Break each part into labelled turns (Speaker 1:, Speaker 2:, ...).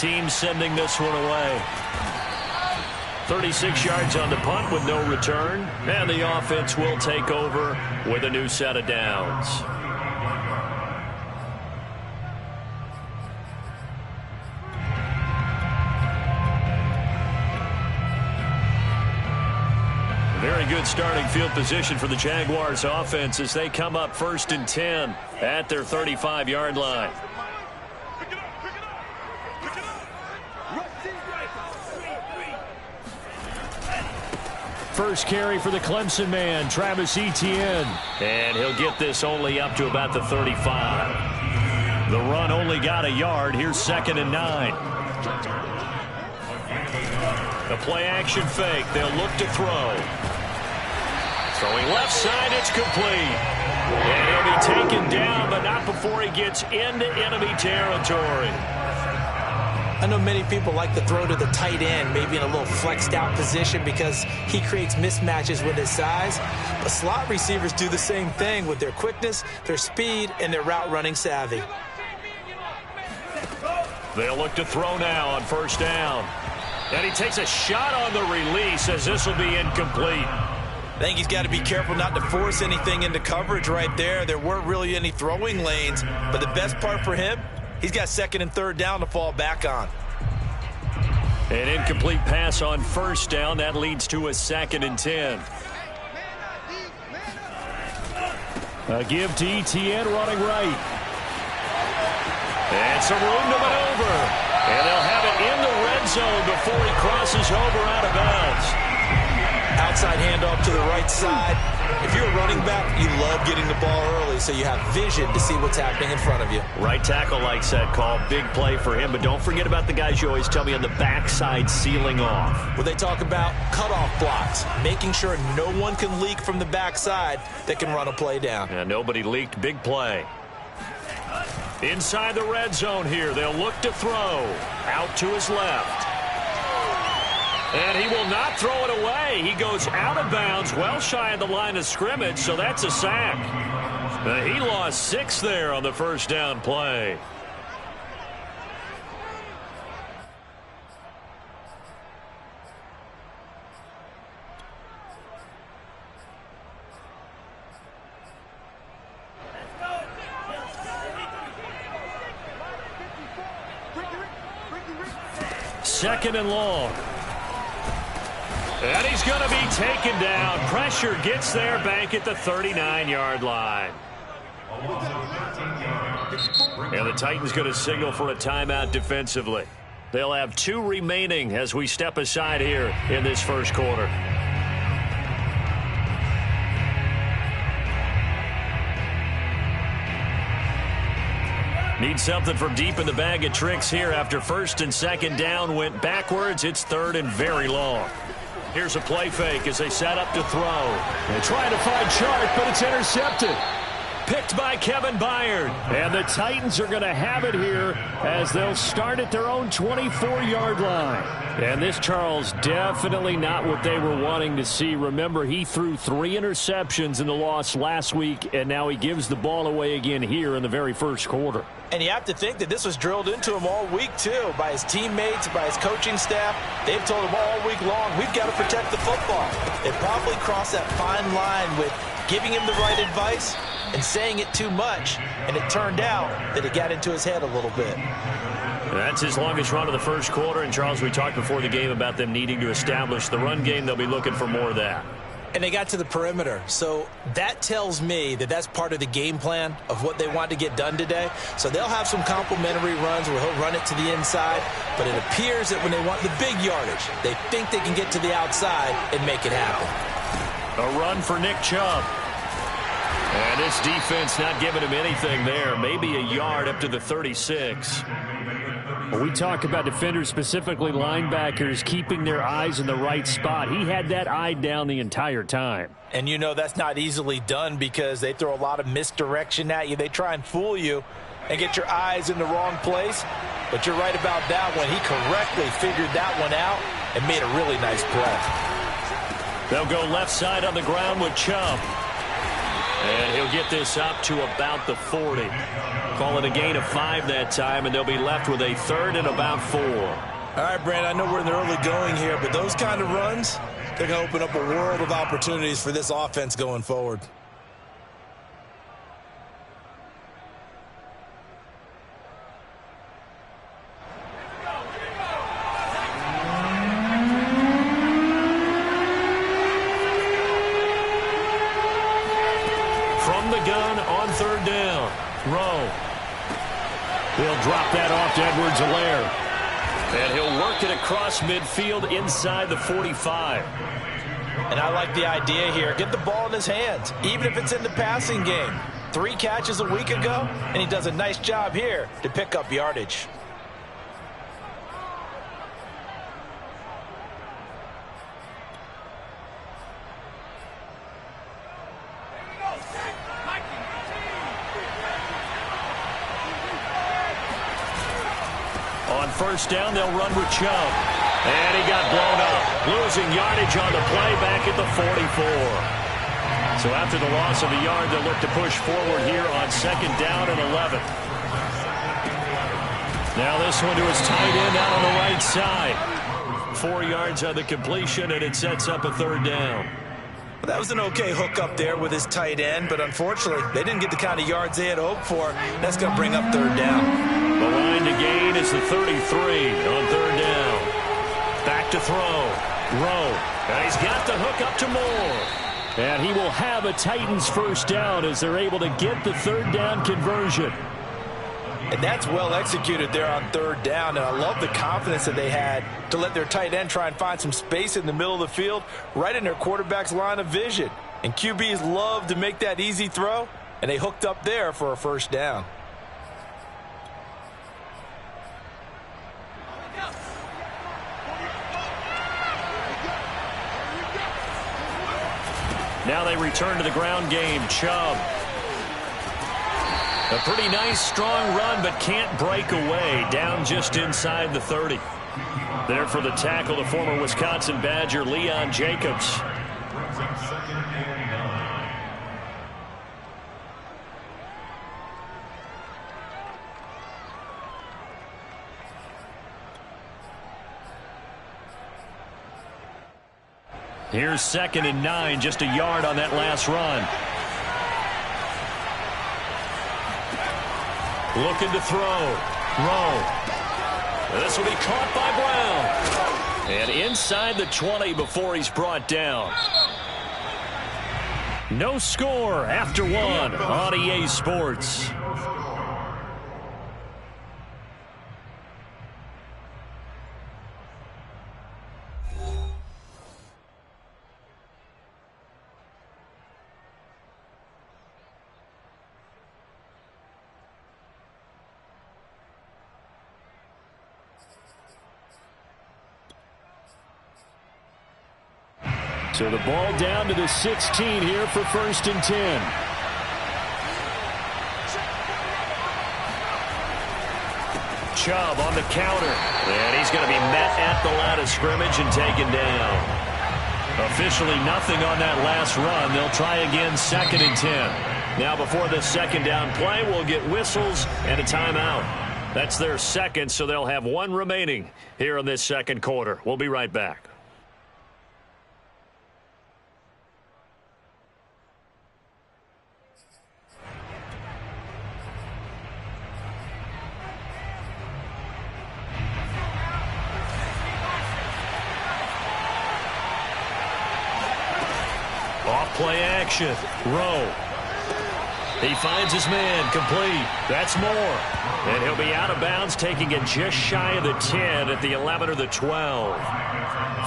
Speaker 1: team sending this one away. 36 yards on the punt with no return. And the offense will take over with a new set of downs. Very good starting field position for the Jaguars offense as they come up 1st and 10 at their 35-yard line. First carry for the Clemson man, Travis Etienne. And he'll get this only up to about the 35. The run only got a yard. Here's 2nd and 9. The play action fake. They'll look to throw. Throwing left side, it's complete. And he'll be taken down, but not before he gets into enemy territory.
Speaker 2: I know many people like to throw to the tight end, maybe in a little flexed out position because he creates mismatches with his size. But slot receivers do the same thing with their quickness, their speed, and their route running savvy.
Speaker 1: They'll look to throw now on 1st down. And he takes a shot on the release as this will be incomplete.
Speaker 2: I think he's got to be careful not to force anything into coverage right there. There weren't really any throwing lanes, but the best part for him, he's got 2nd and 3rd down to fall back on.
Speaker 1: An incomplete pass on 1st down. That leads to a 2nd and 10. A give to Etienne running right. And some room to maneuver. And they'll have it in the red zone before he crosses over out of bounds.
Speaker 2: Outside handoff to the right side. If you're a running back, you love getting the ball early so you have vision to see what's happening in front of you.
Speaker 1: Right tackle likes that call. Big play for him. But don't forget about the guys you always tell me on the backside sealing off.
Speaker 2: Well, they talk about cutoff blocks, making sure no one can leak from the backside that can run a play down.
Speaker 1: Yeah, nobody leaked. Big play. Inside the red zone here. They'll look to throw. Out to his left. And he will not throw it away. He goes out of bounds, well shy of the line of scrimmage, so that's a sack. He lost 6 there on the 1st down play. Second and long. And he's going to be taken down. Pressure gets there back at the 39-yard line. And the Titans going to signal for a timeout defensively. They'll have 2 remaining as we step aside here in this 1st quarter. Need something from deep in the bag of tricks here after 1st and 2nd down went backwards. It's 3rd and very long. Here's a play fake as they set up to throw. They're trying to find Chark, but it's intercepted. Picked by Kevin Byard. And the Titans are going to have it here as they'll start at their own 24-yard line. And this, Charles, definitely not what they were wanting to see. Remember, he threw 3 interceptions in the loss last week, and now he gives the ball away again here in the very 1st quarter.
Speaker 2: And you have to think that this was drilled into him all week, too, by his teammates, by his coaching staff. They've told him all week long, we've got to protect the football. They probably crossed that fine line with giving him the right advice and saying it too much, and it turned out that it got into his head a little bit.
Speaker 1: That's his longest run of the 1st quarter, and Charles, we talked before the game about them needing to establish the run game. They'll be looking for more of that.
Speaker 2: And they got to the perimeter, so that tells me that that's part of the game plan of what they want to get done today. So they'll have some complimentary runs where he'll run it to the inside, but it appears that when they want the big yardage, they think they can get to the outside and make it happen.
Speaker 1: A run for Nick Chubb. And this defense not giving him anything there. Maybe a yard up to the 36. Well, we talk about defenders, specifically linebackers, keeping their eyes in the right spot. He had that eye down the entire time.
Speaker 2: And you know that's not easily done because they throw a lot of misdirection at you. They try and fool you and get your eyes in the wrong place. But you're right about that one. He correctly figured that one out and made a really nice play.
Speaker 1: They'll go left side on the ground with Chubb. And he'll get this up to about the 40. Call it a gain of 5 that time, and they'll be left with a third and about 4.
Speaker 2: All right, Brand, I know we're in the early going here, but those kind of runs, they're going to open up a world of opportunities for this offense going forward.
Speaker 1: From the gun on third down. Rowe. He'll drop that off to Edwards-Helaire. And he'll work it across midfield inside the 45.
Speaker 2: And I like the idea here. Get the ball in his hands, even if it's in the passing game. 3 catches a week ago, and he does a nice job here to pick up yardage.
Speaker 1: On first down, they'll run with Chubb. And he got blown up. Losing yardage on the play back at the 44. So after the loss of a yard, they'll look to push forward here on second down and 11. Now this one to his tight end out on the right side. 4 yards on the completion, and it sets up a third down.
Speaker 2: Well, that was an okay hook up there with his tight end, but unfortunately, they didn't get the kind of yards they had hoped for. That's going to bring up third down.
Speaker 1: The line to gain is the 33 on third down. Back to throw. Rowe. And he's got the hook up to Moore. And he will have a Titans first down as they're able to get the third down conversion.
Speaker 2: And that's well executed there on third down. And I love the confidence that they had to let their tight end try and find some space in the middle of the field, right in their quarterback's line of vision. And QBs love to make that easy throw, and they hooked up there for a first down.
Speaker 1: Now they return to the ground game. Chubb. A pretty nice, strong run, but can't break away. Down just inside the 30. There for the tackle, the former Wisconsin Badger, Leon Jacobs. Here's 2nd and 9, just a yard on that last run. Looking to throw. Rowe. This will be caught by Brown. And inside the 20 before he's brought down. No score after 1 on EA Sports. So the ball down to the 16 here for 1st and 10. Chubb on the counter. And he's going to be met at the line of scrimmage and taken down. Officially nothing on that last run. They'll try again 2nd and 10. Now before this second down play, we'll get whistles and a timeout. That's their second, so they'll have 1 remaining here in this second quarter. We'll be right back. Play action. Rowe. He finds his man. Complete. That's Moore. And he'll be out of bounds, taking it just shy of the 10 at the 11 or the 12.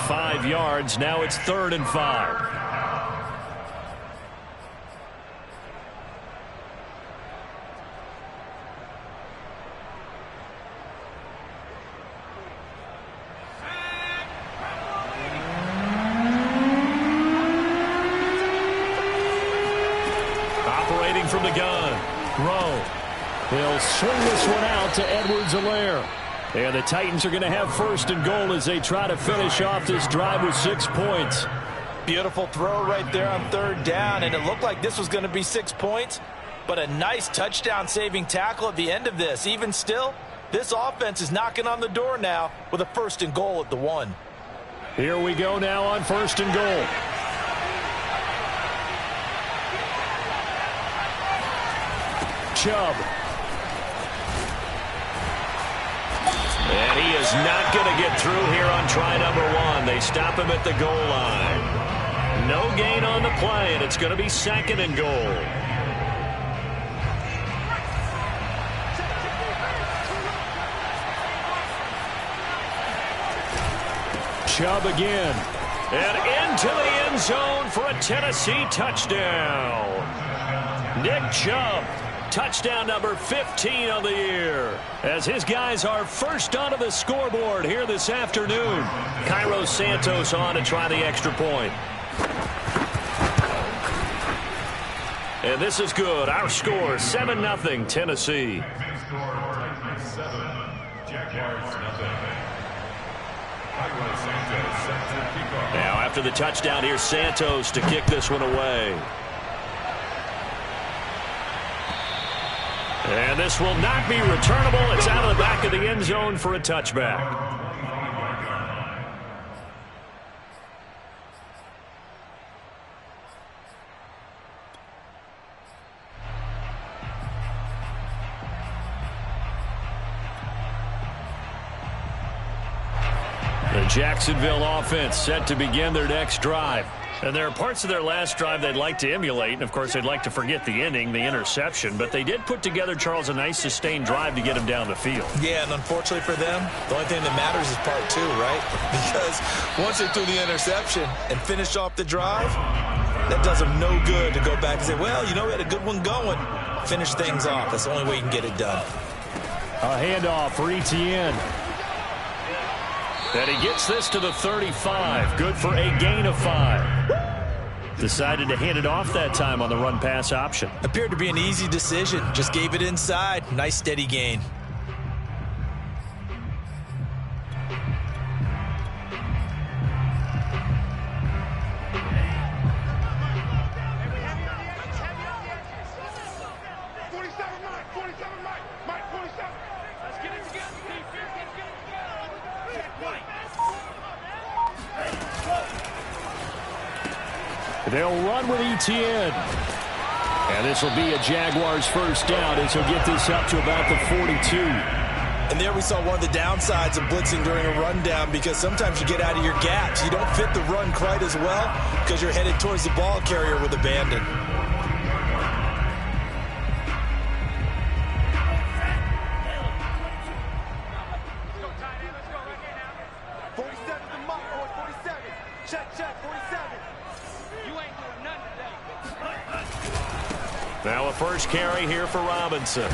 Speaker 1: 5 yards. Now it's 3rd and 5. From the gun. Rowe. He'll swing this one out to Edwards-Helaire. And the Titans are going to have 1st and goal as they try to finish off this drive with 6 points.
Speaker 2: Beautiful throw right there on third down, and it looked like this was going to be 6 points, but a nice touchdown-saving tackle at the end of this. Even still, this offense is knocking on the door now with a 1st and goal at the 1.
Speaker 1: Here we go now on 1st and goal. Chubb. And he is not going to get through here on try number 1. They stop him at the goal line. No gain on the play, and it's going to be 2nd and goal. Chubb again. And into the end zone for a Tennessee touchdown. Nick Chubb, touchdown number 15 of the year, as his guys are first onto the scoreboard here this afternoon. Cairo Santos on to try the extra point. And this is good. Our score, 7-0 Tennessee. Now after the touchdown, here's Santos to kick this one away. And this will not be returnable. It's out of the back of the end zone for a touchback. The Jacksonville offense set to begin their next drive. And there are parts of their last drive they'd like to emulate. And, of course, they'd like to forget the ending, the interception. But they did put together, Charles, a nice sustained drive to get him down the field.
Speaker 2: Yeah, and unfortunately for them, the only thing that matters is part 2, right? Because once they threw the interception and finished off the drive, that does them no good to go back and say, well, you know, we had a good one going. Finish things off. That's the only way you can get it done.
Speaker 1: A handoff for Etienne. And he gets this to the 35. Good for a gain of 5. Decided to hand it off that time on the run-pass option.
Speaker 2: Appeared to be an easy decision. Just gave it inside. Nice steady gain.
Speaker 1: They'll run with Etienne. And this will be a Jaguars first down as he'll get this up to about the 42.
Speaker 2: And there we saw one of the downsides of blitzing during a rundown, because sometimes you get out of your gaps. You don't fit the run quite as well because you're headed towards the ball carrier with abandon.
Speaker 1: Now a first carry here for Robinson.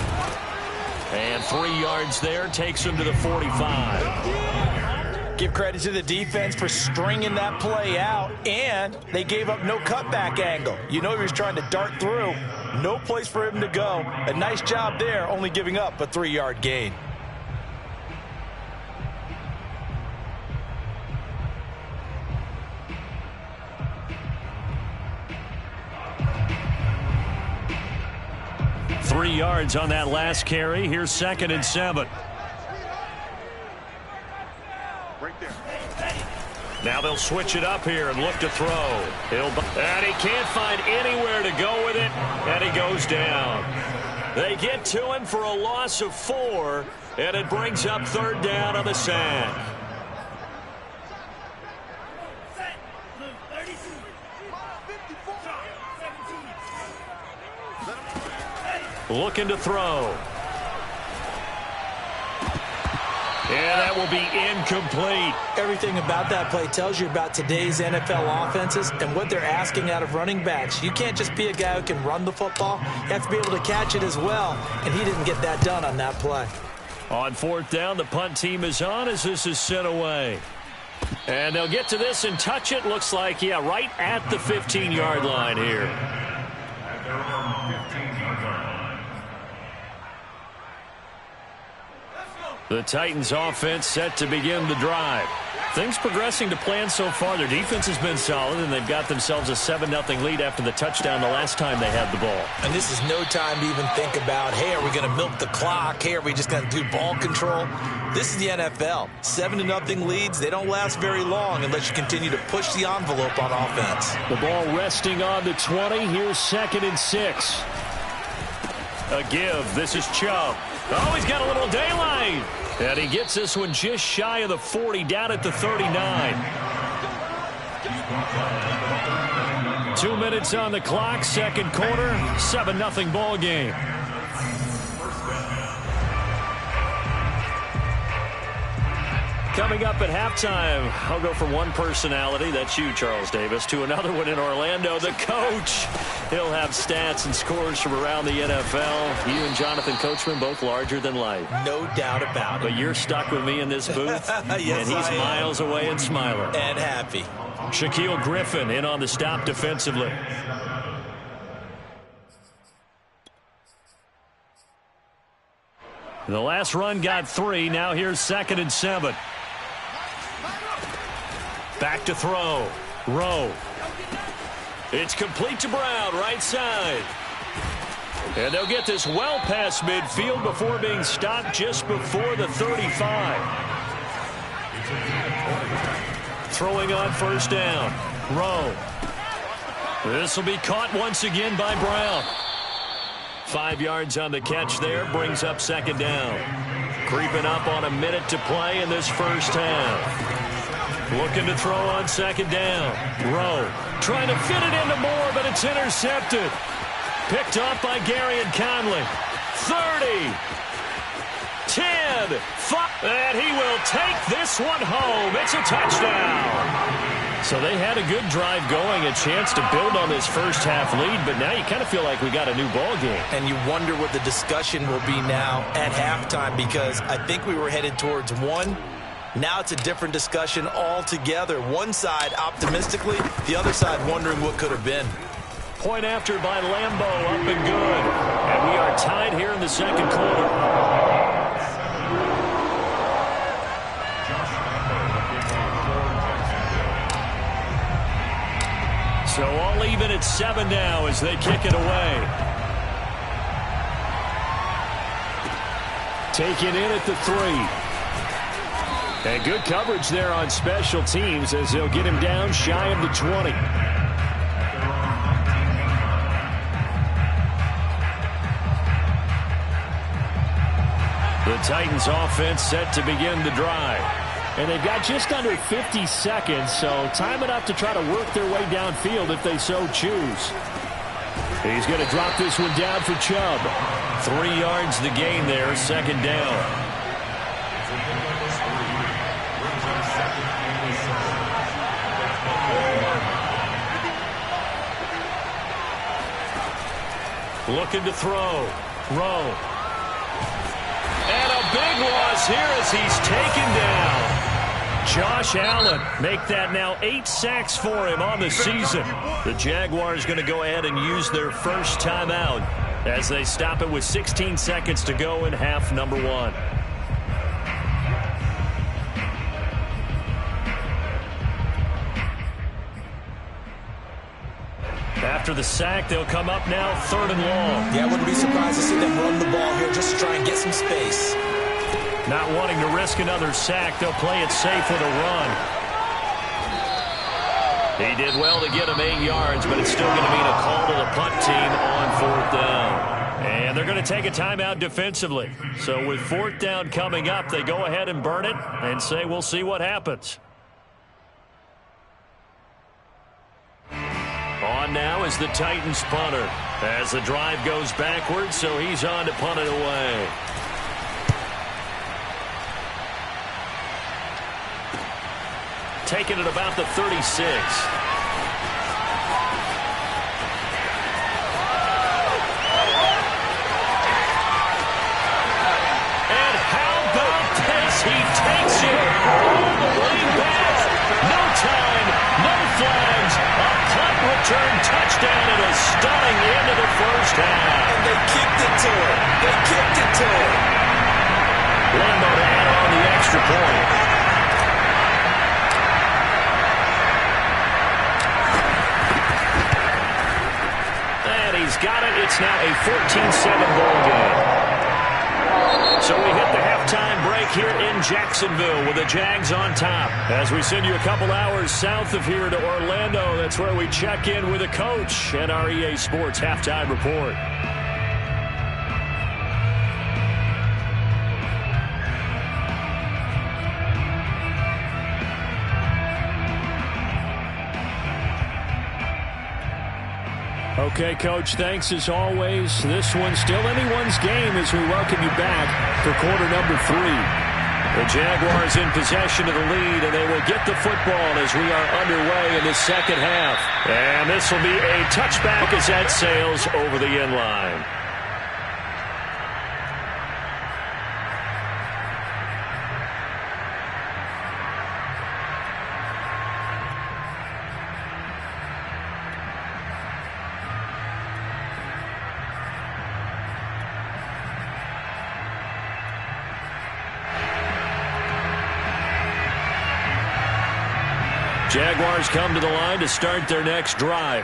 Speaker 1: And 3 yards there, takes him to the 45.
Speaker 2: Give credit to the defense for stringing that play out, and they gave up no cutback angle. You know he was trying to dart through. No place for him to go. A nice job there, only giving up a 3-yard gain.
Speaker 1: Three yards on that last carry. Here's 2nd and 7. Now they'll switch it up here and look to throw. And he can't find anywhere to go with it, and he goes down. They get to him for a loss of 4, and it brings up 3rd down on the sack. Looking to throw. And that will be incomplete.
Speaker 2: Everything about that play tells you about today's NFL offenses and what they're asking out of running backs. You can't just be a guy who can run the football. You have to be able to catch it as well, and he didn't get that done on that play.
Speaker 1: On 4th down, the punt team is on as this is sent away. And they'll get to this and touch it. Looks like, yeah, right at the 15-yard line here. The Titans offense set to begin the drive. Things progressing to plan so far. Their defense has been solid, and they've got themselves a 7-0 lead after the touchdown the last time they had the ball.
Speaker 2: And this is no time to even think about, hey, are we going to milk the clock? Hey, are we just going to do ball control? This is the NFL. 7-0 leads, they don't last very long unless you continue to push the envelope on offense.
Speaker 1: The ball resting on the 20. Here's 2nd and 6. A give. This is Chubb. Oh, he's got a little daylight. And he gets this one just shy of the 40, down at the 39. 2 minutes on the clock, second quarter, 7-0 ball game. Coming up at halftime, I'll go from one personality, that's you, Charles Davis, to another one in Orlando, the coach. He'll have stats and scores from around the NFL. You and Jonathan Coachman, both larger than life.
Speaker 2: No doubt about it.
Speaker 1: But you're stuck with me in this booth,
Speaker 2: yes,
Speaker 1: and he's miles away and smiling.
Speaker 2: And happy.
Speaker 1: Shaquille Griffin in on the stop defensively. The last run got 3. Now here's 2nd and 7. Back to throw. Rowe. It's complete to Brown, right side. And they'll get this well past midfield before being stopped just before the 35. Throwing on first down. Rowe. This will be caught once again by Brown. 5 yards on the catch there, brings up 2nd down. Creeping up on a minute to play in this first half. Looking to throw on 2nd down. Rowe trying to fit it into Moore, but it's intercepted. Picked up by Gary and Conley. 30, 10, 5, and he will take this one home. It's a touchdown. So they had a good drive going, a chance to build on this first half lead, but now you kind of feel like we got a new ball game.
Speaker 2: And you wonder what the discussion will be now at halftime, because I think we were headed towards one. Now it's a different discussion altogether. One side optimistically, the other side wondering what could have been.
Speaker 1: Point after by Lambo, up and good. And we are tied here in the second quarter. So all even at 7 now as they kick it away. Taken in at the 3. And good coverage there on special teams as they'll get him down shy of the 20. The Titans offense set to begin the drive. And they've got just under 50 seconds, so time enough to try to work their way downfield if they so choose. He's going to drop this one down for Chubb. 3 yards the gain there, 2nd down. Looking to throw. Rowe. And a big loss here as he's taken down. Josh Allen, make that now 8 sacks for him on the season. The Jaguars going to go ahead and use their first timeout as they stop it with 16 seconds to go in half number 1. After the sack, they'll come up now 3rd and long.
Speaker 2: Yeah, I wouldn't be surprised to see them run the ball here just to try and get some space.
Speaker 1: Not wanting to risk another sack, they'll play it safe with a run. He did well to get him 8 yards, but it's still going to mean a call to the punt team on 4th down. And they're going to take a timeout defensively. So with 4th down coming up, they go ahead and burn it and say we'll see what happens. On now is the Titans punter as the drive goes backwards, so he's on to punt it away. Taking it about the 36. And how about this? He takes it all the way back. No time, no flags. A punt return touchdown and a stunning end of the first half.
Speaker 2: And they kicked it to him. They kicked it to him.
Speaker 1: Lambo to add on the extra point. It's now a 14-7 ball game. So we hit the halftime break here in Jacksonville with the Jags on top. As we send you a couple hours south of here to Orlando, that's where we check in with the coach at our EA Sports Halftime Report. Okay, Coach, thanks as always. This one's still anyone's game as we welcome you back for quarter number 3. The Jaguars in possession of the lead, and they will get the football as we are underway in the second half. And this will be a touchback as that sails over the end line. Jaguars come to the line to start their next drive.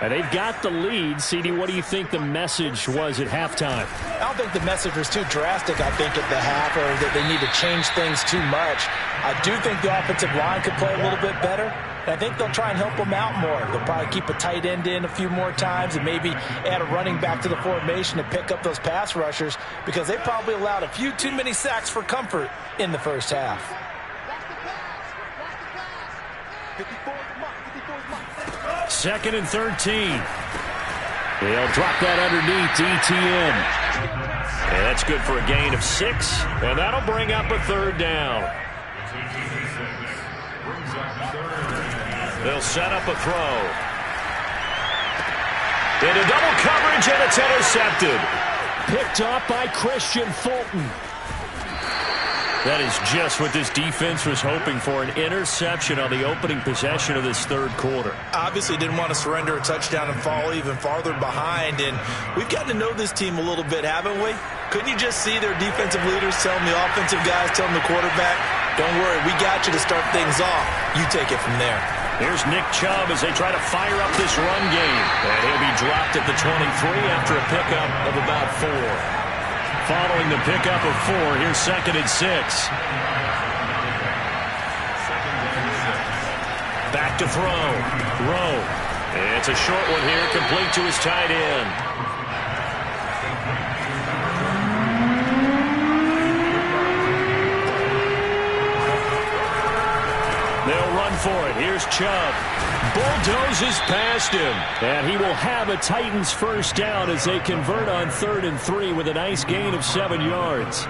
Speaker 1: And they've got the lead. CD, what do you think the message was at halftime?
Speaker 2: I don't think the message was too drastic, I think, at the half, or that they need to change things too much. I do think the offensive line could play a little bit better. And I think they'll try and help them out more. They'll probably keep a tight end in a few more times and maybe add a running back to the formation to pick up those pass rushers, because they probably allowed a few too many sacks for comfort in the first half.
Speaker 1: Second and 13. They'll drop that underneath to ETN. And that's good for a gain of 6. And that'll bring up a third down. They'll set up a throw. Into double coverage, and it's intercepted. Picked off by Christian Fulton. That is just what this defense was hoping for, an interception on the opening possession of this third quarter.
Speaker 2: Obviously didn't want to surrender a touchdown and fall even farther behind, and we've gotten to know this team a little bit, haven't we? Couldn't you just see their defensive leaders telling the offensive guys, telling the quarterback, don't worry, we got you to start things off. You take it from there.
Speaker 1: Here's Nick Chubb as they try to fire up this run game. And he'll be dropped at the 23 after a pickup of about 4. Following the pickup of 4, here's second and 6. Back to throw. Rowe. It's a short one here, complete to his tight end. They'll run for it. Here's Chubb. Bulldozes past him. And he will have a Titans first down as they convert on 3rd and 3 with a nice gain of 7 yards.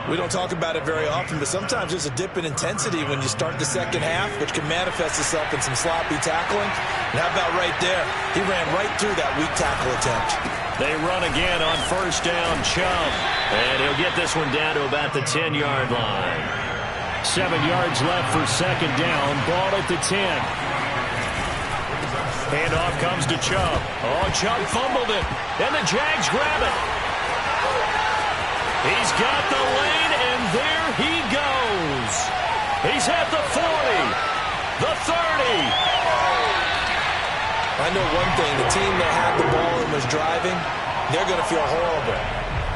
Speaker 2: We don't talk about it very often, but sometimes there's a dip in intensity when you start the second half, which can manifest itself in some sloppy tackling. And how about right there? He ran right through that weak tackle attempt.
Speaker 1: They run again on first down, Chubb. And he'll get this one down to about the 10-yard line. 7 yards left for second down. Ball at the 10. Handoff comes to Chubb. Oh, Chubb fumbled it. And the Jags grab it. He's got the lane, and there he goes. He's at the 40, the 30.
Speaker 2: I know one thing. The team that had the ball and was driving, they're going to feel horrible.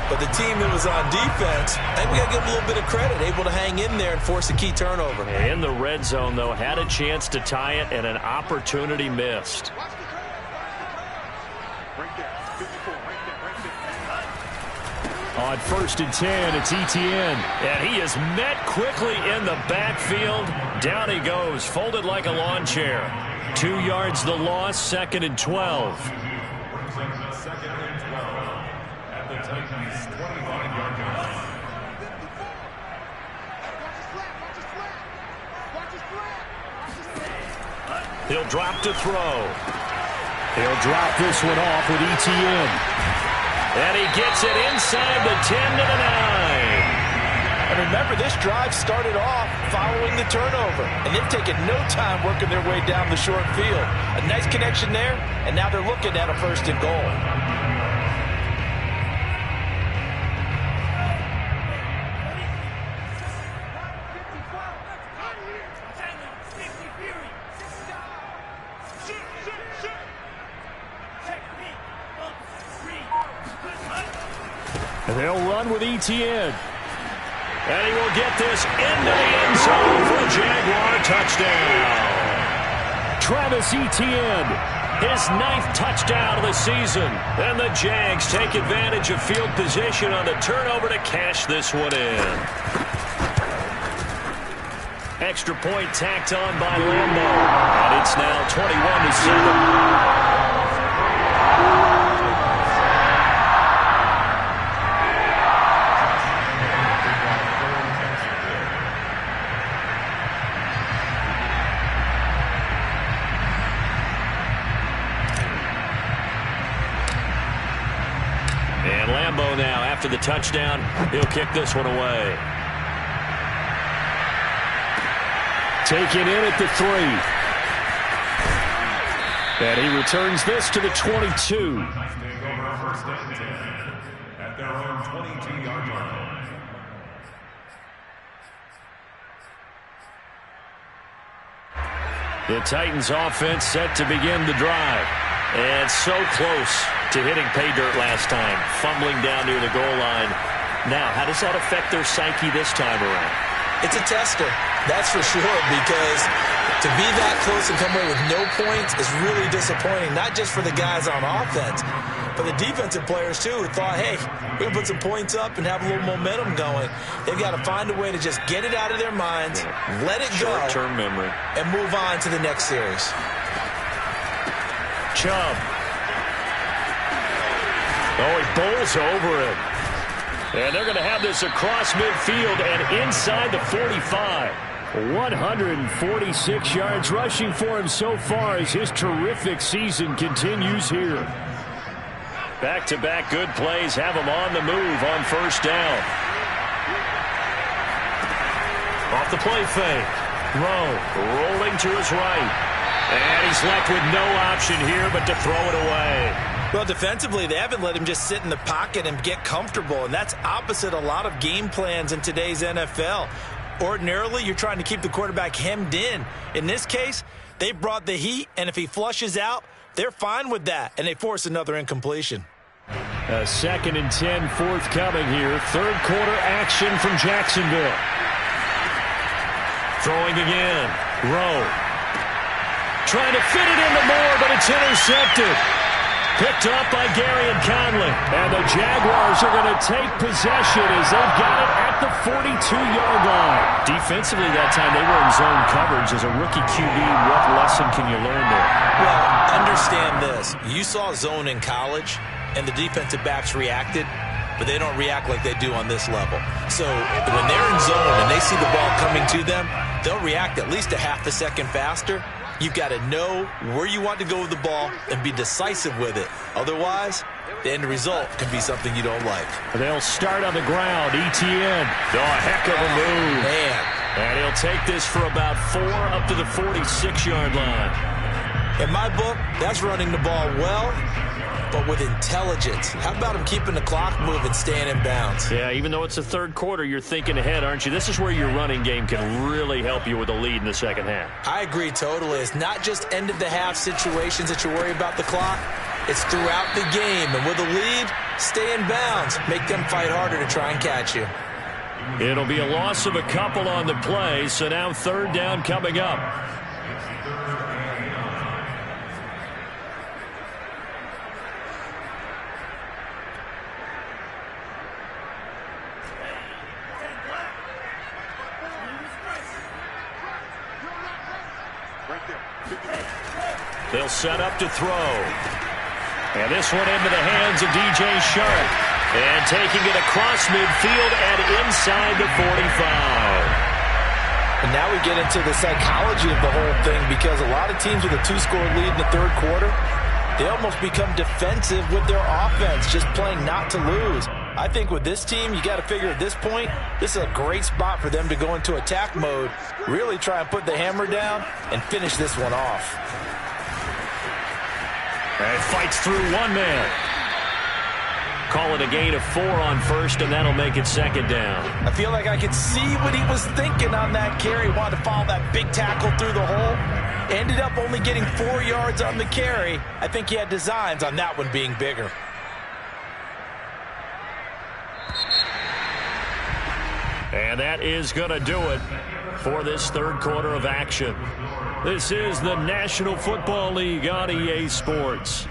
Speaker 2: But the team that was on defense, I think we got to give them a little bit of credit, able to hang in there and force a key turnover.
Speaker 1: In the red zone, though, had a chance to tie it, and an opportunity missed. On 1st and 10, it's ETN. And he is met quickly in the backfield. Down he goes, folded like a lawn chair. 2 yards the loss, 2nd and 12. He'll drop to throw. He'll drop this one off with ETN. And he gets it inside the 10 to the 9.
Speaker 2: And remember, this drive started off following the turnover. And they've taken no time working their way down the short field. A nice connection there, and now they're looking at a 1st and goal.
Speaker 1: They'll run with Etienne. And he will get this into the end zone for a Jaguar touchdown. Travis Etienne, his 9th touchdown of the season. And the Jags take advantage of field position on the turnover to cash this one in. Extra point tacked on by Lambo. And it's now 21-7. And Lambo now, after the touchdown, he'll kick this one away. Taken in at the 3. And he returns this to the 22.
Speaker 3: At their own 22-yard line.
Speaker 1: The Titans offense set to begin the drive. And so close to hitting pay dirt last time, fumbling down near the goal line. Now, how does that affect their psyche this time around?
Speaker 2: It's a tester, that's for sure, because to be that close and come away with no points is really disappointing, not just for the guys on offense, but the defensive players, too, who thought, hey, we're going to put some points up and have a little momentum going. They've got to find a way to just get it out of their minds, let it go,
Speaker 1: short-term memory,
Speaker 2: and move on to the next series.
Speaker 1: Chubb. Oh, he bowls over it. And they're going to have this across midfield and inside the 45. 146 yards rushing for him so far as his terrific season continues here. Back-to-back good plays have him on the move on first down. Off the play fake. Rowe rolling to his right. And he's left with no option here but to throw it away.
Speaker 2: Well, defensively, they haven't let him just sit in the pocket and get comfortable, and that's opposite a lot of game plans in today's NFL. Ordinarily, you're trying to keep the quarterback hemmed in. In this case, they brought the heat, and if he flushes out, they're fine with that, and they force another incompletion.
Speaker 1: A 2nd and 10 forthcoming here. Third quarter action from Jacksonville. Throwing again. Rowe. Trying to fit it into Moore, but it's intercepted. Picked up by Gary and Conley. And the Jaguars are going to take possession as they've got it at the 42-yard line. Defensively that time, they were in zone coverage. As a rookie QB, what lesson can you learn there?
Speaker 2: Well, understand this. You saw zone in college, and the defensive backs reacted, but they don't react like they do on this level. So when they're in zone and they see the ball coming to them, they'll react at least a half a second faster. You've got to know where you want to go with the ball and be decisive with it. Otherwise, the end result can be something you don't like.
Speaker 1: They'll start on the ground. Etienne. Oh, a heck of a move.
Speaker 2: Man.
Speaker 1: And he'll take this for about 4 up to the 46-yard line.
Speaker 2: In my book, that's running the ball well, but with intelligence. How about him keeping the clock moving, staying in bounds?
Speaker 1: Yeah, even though it's the third quarter, you're thinking ahead, aren't you? This is where your running game can really help you with a lead in the second half.
Speaker 2: I agree totally. It's not just end-of-the-half situations that you worry about the clock. It's throughout the game. And with a lead, stay in bounds. Make them fight harder to try and catch you.
Speaker 1: It'll be a loss of a couple on the play, so now third down coming up. They'll set up to throw. And this one into the hands of DJ Shark. And taking it across midfield and inside the 45.
Speaker 2: And now we get into the psychology of the whole thing, because a lot of teams with a 2-score lead in the third quarter, they almost become defensive with their offense, just playing not to lose. I think with this team, you got to figure at this point, this is a great spot for them to go into attack mode, really try and put the hammer down and finish this one off.
Speaker 1: And fights through one man. Call it a gain of 4 on first, and that'll make it second down.
Speaker 2: I feel like I could see what he was thinking on that carry. Wanted to follow that big tackle through the hole. Ended up only getting 4 yards on the carry. I think he had designs on that one being bigger.
Speaker 1: And that is going to do it for this third quarter of action. This is the National Football League on EA Sports.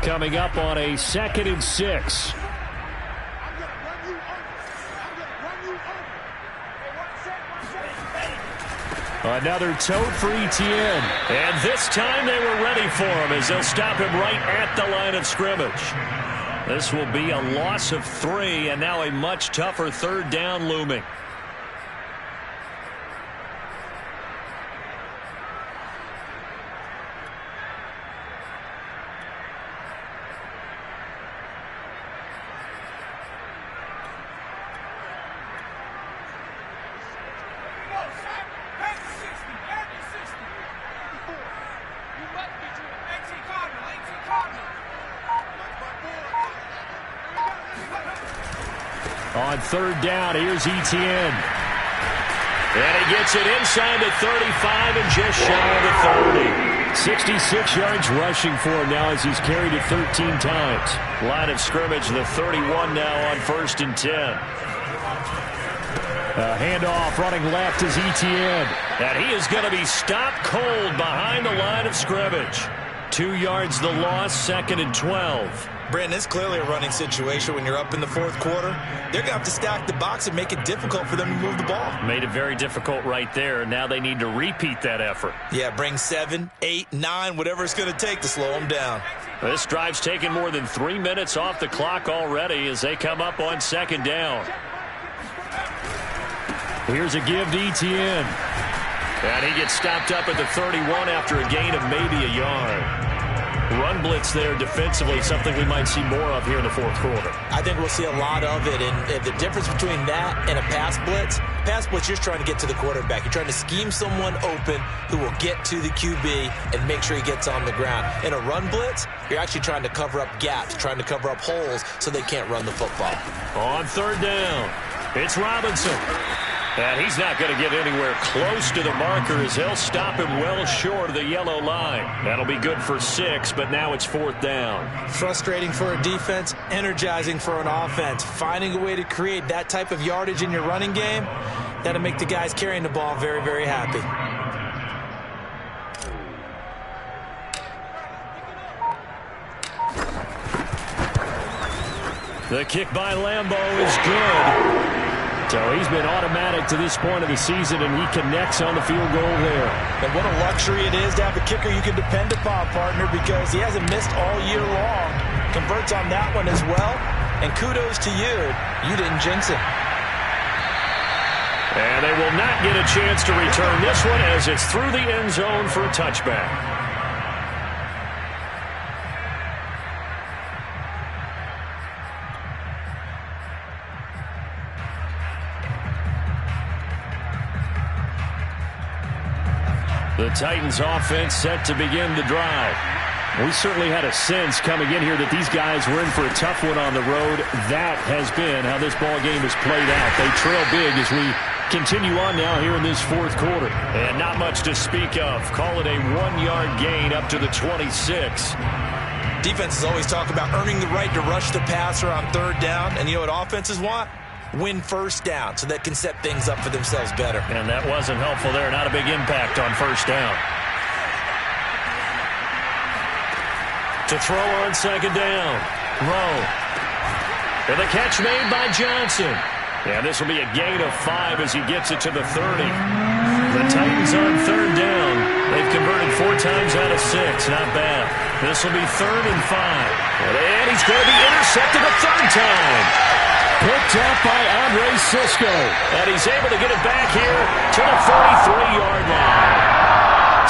Speaker 1: Coming up on a 2nd and 6. Another tote for Etienne. And this time they were ready for him as they'll stop him right at the line of scrimmage. This will be a loss of 3 and now a much tougher third down looming. On third down, here's Etienne. And he gets it inside the 35 and just shy of the 30. 66 yards rushing for him now as he's carried it 13 times. Line of scrimmage, the 31 now on 1st and 10. A handoff running left is Etienne. And he is going to be stopped cold behind the line of scrimmage. 2 yards the loss, 2nd and 12.
Speaker 2: Brandon, it's clearly a running situation when you're up in the 4th quarter. They're going to have to stack the box and make it difficult for them to move the ball.
Speaker 1: Made it very difficult right there. Now they need to repeat that effort.
Speaker 2: Yeah, bring 7, 8, 9, whatever it's going to take to slow them down.
Speaker 1: This drive's taken more than 3 minutes off the clock already as they come up on 2nd down. Here's a give to Etienne. And he gets stopped up at the 31 after a gain of maybe a yard. Run blitz there defensively, something we might see more of here in the 4th quarter.
Speaker 2: I think we'll see a lot of it, and the difference between that and a pass blitz, you're trying to get to the quarterback. You're trying to scheme someone open who will get to the QB and make sure he gets on the ground. In a run blitz, you're actually trying to cover up gaps, trying to cover up holes so they can't run the football.
Speaker 1: On third down, it's Robinson. And he's not going to get anywhere close to the marker as he'll stop him well short of the yellow line. That'll be good for 6, but now it's 4th down.
Speaker 2: Frustrating for a defense, energizing for an offense. Finding a way to create that type of yardage in your running game, that'll make the guys carrying the ball very, very happy.
Speaker 1: The kick by Lambeau is good. So he's been automatic to this point of the season, and he connects on the field goal there.
Speaker 2: And what a luxury it is to have a kicker you can depend upon, partner, because he hasn't missed all year long. Converts on that one as well, and kudos to you. You didn't jinx it.
Speaker 1: And they will not get a chance to return this one as it's through the end zone for a touchback. The Titans offense set to begin the drive. We certainly had a sense coming in here that these guys were in for a tough one on the road. That has been how this ball game has played out. They trail big as we continue on now here in this 4th quarter. And not much to speak of. Call it a 1-yard gain up to the 26.
Speaker 2: Defenses always talk about earning the right to rush the passer on third down. And you know what offenses want? Win first down so that can set things up for themselves better.
Speaker 1: And that wasn't helpful there. Not a big impact on first down. To throw on 2nd down. Rowe. And the catch made by Johnson. And this will be a gain of 5 as he gets it to the 30. The Titans on third down. They've converted 4 times out of 6. Not bad. This will be 3rd and 5. And he's going to be intercepted a 3rd time. Picked up by Andre Cisco. And he's able to get it back here to the 43-yard line.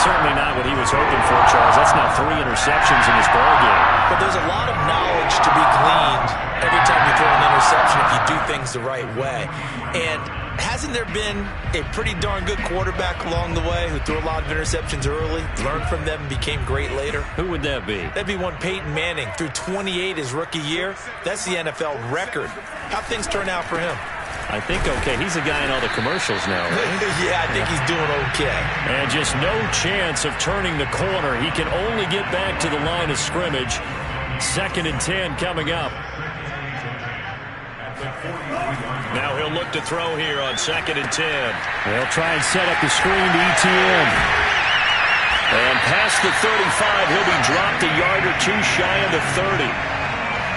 Speaker 1: Certainly not what he was hoping for, Charles. That's now 3 interceptions in this ballgame.
Speaker 2: But there's a lot of knowledge to be gleaned every time you throw an interception if you do things the right way. And hasn't there been a pretty darn good quarterback along the way who threw a lot of interceptions early, learned from them, and became great later?
Speaker 1: Who would that be?
Speaker 2: That'd be one Peyton Manning. Threw 28 his rookie year. That's the NFL record. How'd things turn out for him?
Speaker 1: I think okay. He's a guy in all the commercials now, right?
Speaker 2: Yeah, I think he's doing okay.
Speaker 1: And just no chance of turning the corner. He can only get back to the line of scrimmage. 2nd and 10 coming up. Now he'll look to throw here on 2nd and 10. They'll try and set up the screen to ETN. And past the 35, he'll be dropped a yard or two shy of the 30.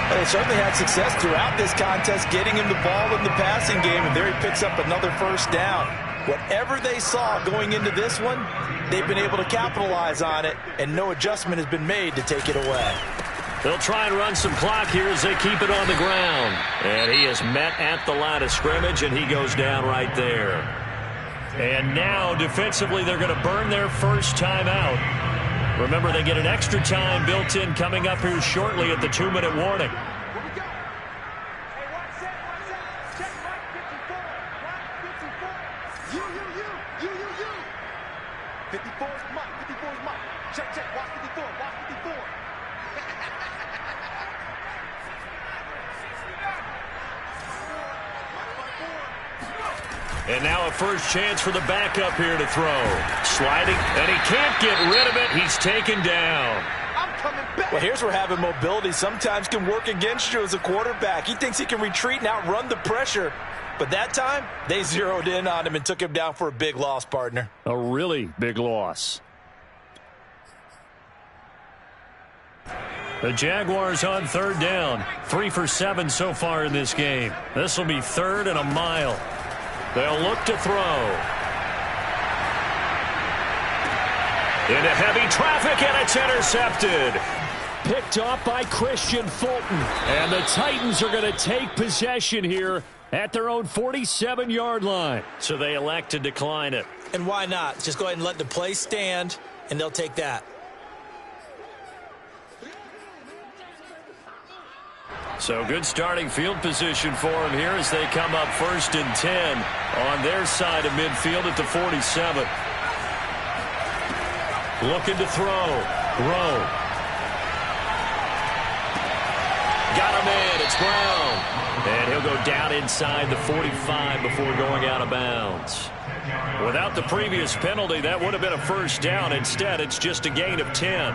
Speaker 2: They certainly had success throughout this contest getting him the ball in the passing game, and there he picks up another first down. Whatever they saw going into this one, they've been able to capitalize on it, and no adjustment has been made to take it away.
Speaker 1: They'll try and run some clock here as they keep it on the ground. And he is met at the line of scrimmage, and he goes down right there. And now, defensively, they're going to burn their first time out. Remember, they get an extra time built in coming up here shortly at the 2-minute warning. And now a first chance for the backup here to throw. Sliding, and he can't get rid of it. He's taken down.
Speaker 2: Well, here's where having mobility sometimes can work against you as a quarterback. He thinks he can retreat and outrun the pressure. But that time, they zeroed in on him and took him down for a big loss, partner.
Speaker 1: A really big loss. The Jaguars on 3rd down. 3 for 7 so far in this game. This will be 3rd and a mile. They'll look to throw. Into heavy traffic, and it's intercepted. Picked off by Christian Fulton. And the Titans are going to take possession here at their own 47-yard line. So they elect to decline it.
Speaker 2: And why not? Just go ahead and let the play stand, and they'll take that.
Speaker 1: So good starting field position for him here as they come up 1st and 10 on their side of midfield at the 47. Looking to throw. Rowe. Got him in. It's Brown. And he'll go down inside the 45 before going out of bounds. Without the previous penalty, that would have been a first down. Instead, it's just a gain of 10.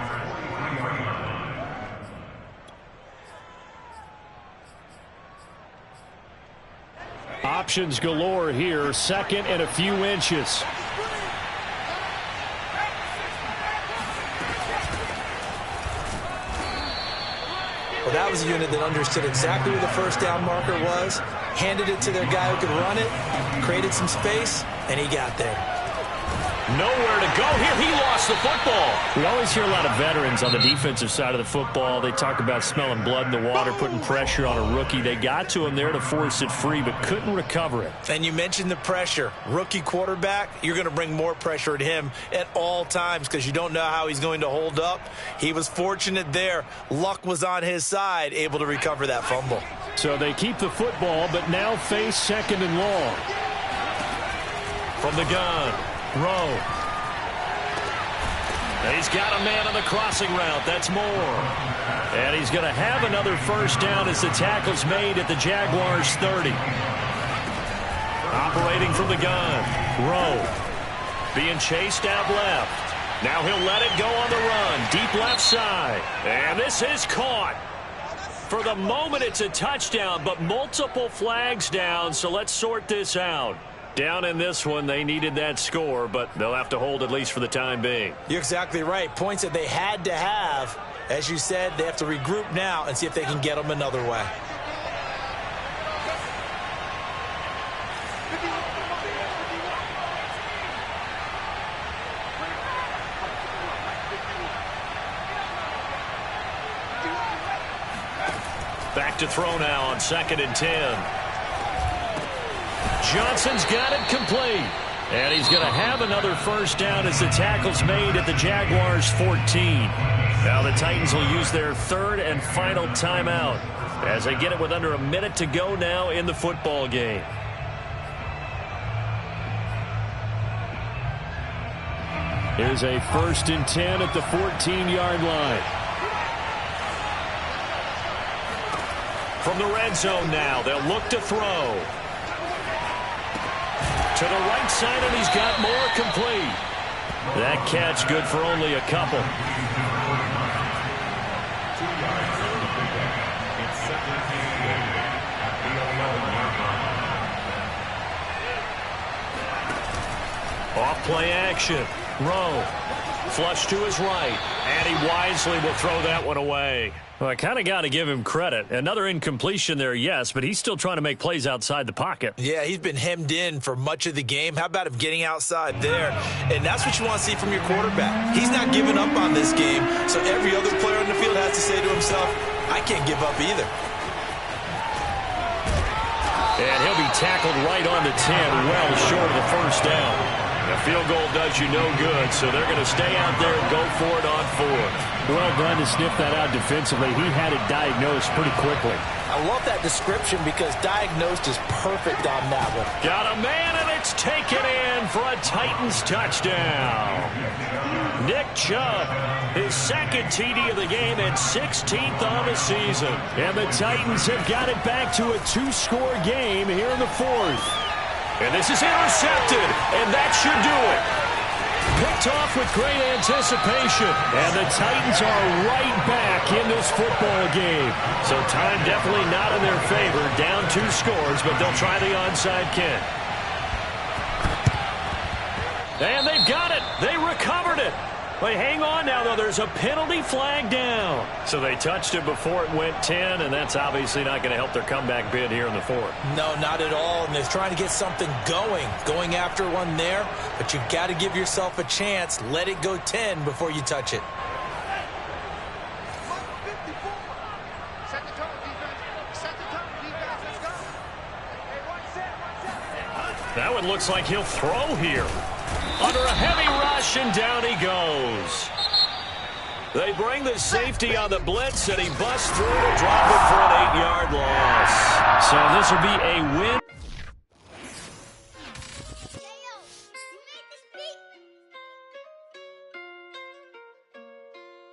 Speaker 1: Options galore here. 2nd and a few inches.
Speaker 2: Well, that was a unit that understood exactly where the first down marker was, handed it to their guy who could run it, created some space, and he got there.
Speaker 1: Nowhere to go here. He lost the football. We always hear a lot of veterans on the defensive side of the football. They talk about smelling blood in the water, putting pressure on a rookie. They got to him there to force it free, but couldn't recover it.
Speaker 2: And you mentioned the pressure. Rookie quarterback, you're going to bring more pressure at him at all times because you don't know how he's going to hold up. He was fortunate there. Luck was on his side, able to recover that fumble.
Speaker 1: So they keep the football, but now face 2nd and long. From the gun. Rowe. He's got a man on the crossing route. That's Moore. And he's going to have another first down as the tackle's made at the Jaguars' 30. Operating from the gun. Rowe. Being chased out left. Now he'll let it go on the run. Deep left side. And this is caught. For the moment, it's a touchdown, but multiple flags down, so let's sort this out. Down in this one, they needed that score, but they'll have to hold at least for the time being.
Speaker 2: You're exactly right. Points that they had to have. As you said, they have to regroup now and see if they can get them another way.
Speaker 1: Back to throw now on 2nd and 10. Johnson's got it complete. And he's going to have another first down as the tackle's made at the Jaguars' 14. Now the Titans will use their 3rd and final timeout as they get it with under a minute to go now in the football game. Here's a 1st and 10 at the 14-yard line. From the red zone now, they'll look to throw. To the right side, and he's got more complete. That catch good for only a couple. Off play action. Rowe. Flush to his right. And he wisely will throw that one away. Well, I kind of got to give him credit. Another incompletion there, yes, but he's still trying to make plays outside the pocket.
Speaker 2: Yeah, he's been hemmed in for much of the game. How about him getting outside there? And that's what you want to see from your quarterback. He's not giving up on this game, so every other player on the field has to say to himself, I can't give up either.
Speaker 1: And he'll be tackled right on the 10, well short of the first down. A field goal does you no good, so they're going to stay out there and go for it on 4.
Speaker 4: Well done to sniff that out defensively. He had it diagnosed pretty quickly.
Speaker 2: I love that description because diagnosed is perfect on that one.
Speaker 1: Got a man, and it's taken in for a Titans touchdown. Nick Chubb, his second TD of the game and 16th on the season. And the Titans have got it back to a 2-score game here in the 4th. And this is intercepted, and that should do it. Picked off with great anticipation, and the Titans are right back in this football game. So time definitely not in their favor, down 2 scores, but they'll try the onside kick. And they've got it. They recovered it. But hang on now, though. There's a penalty flag down. So they touched it before it went 10, and that's obviously not going to help their comeback bid here in the 4th.
Speaker 2: No, not at all. And they're trying to get something going after one there. But you've got to give yourself a chance. Let it go 10 before you touch it.
Speaker 1: That one looks like he'll throw here. Under a heavy rush, and down he goes. They bring the safety on the blitz, and he busts through to drop it for an 8-yard loss. So this will be a win.